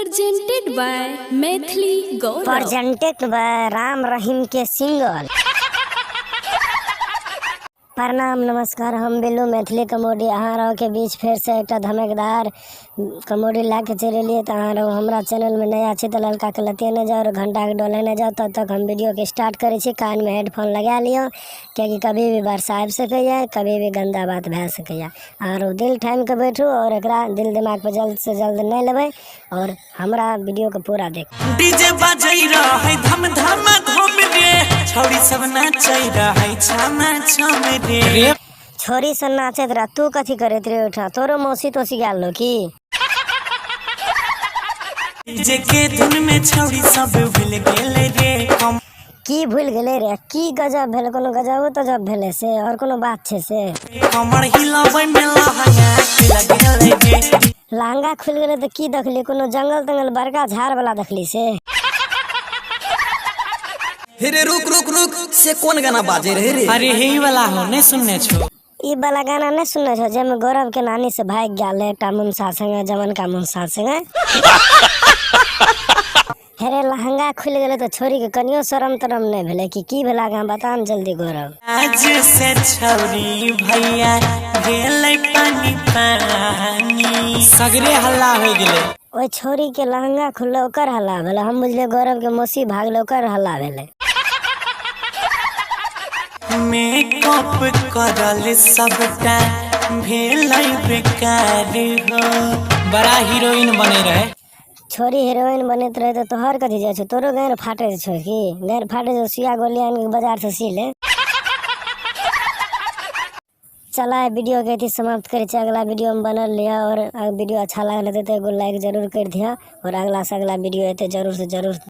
presented by Maithili Gaurav. presented by Ram Rahim के single. प्रणाम नमस्कार, हम बिल्लू मैथिली कॉमेडी अहाँ के बीच फिर से एक धमाकेदार कॉमेडी ला के चल लिए। तो अहाँ हमारा चैनल में नया अच्छे तो ललका के लतिए नहीं जाओ और घंटा के डोले नहीं जाओ। तब तक हम वीडियो के स्टार्ट करे छी। कान में हेडफोन लगा लियो, क्योंकि कभी भी वर्षा आ सके, कभी भी गंदा बात भे सके। और दिल ठान के बैठू और एकरा दिल दिमाग पर जल्द से जल्द नहीं लेवे और हमारा वीडियो को पूरा देख। डीजे बजै रहै धम धम धम रे, छौरी सब नाचै रहै छम छम रे। छोरी से नाचत रहा, तू कथी करत रे? उठा तोरो मौसी तो सिखाल लो की डीजे के धुन में छौरी सब भूल गेले रे। की भूल गेले रे? की गजब भेल? कोनो गजब तो जब भेले से और कोनो बात छे से? कमर हिलाबै में लहंगा खुल गेले रे। लहंगा खुल गेले तो की देखली? कोनो जंगल तंगल बड़का झाड़ वाला देखली से? हेरे रुक रुक रुक, से कौन गाना बाजे रहे रे? अरे हे वाला हो नहीं सुनने छो? ई वाला गाना नहीं सुनने छो जेमे गौरव के नानी से भाग गेल एकटा मुंसा संगे, जमन का मुंसा संगे। हेरे लहंगा खुल गेले तो छोरी के कनियो शरम तरम नहीं भेले की भेला? गा बता न जल्दी गौरव। आज से छौरी भैया गेलै पानी पानी, सगरे हल्ला हो गेले। ओइ छोरी के लहंगा खुललो ओकर हल्ला भेले। हम बुझले गौरव के मौसी भागलो ओकर हल्ला भेले। मेकअप करल सबटा भेलै बेकार हो, बड़ा हीरोइन बने रहे। छोरी हीरोइन बनत रहे तो तोहर कथी जाय छो? तोरो गैर फाटे छो की? गैर फाटे तो सुइया गोली आन के बाजार से सी ले। चला वीडियो के थी समाप्त करे, अगला वीडियो में बनल लिया। और वीडियो अच्छा लगल तो एगो लाइक जरूर कर दिया और अगला से अगला वीडियो एते जरूर से जरूर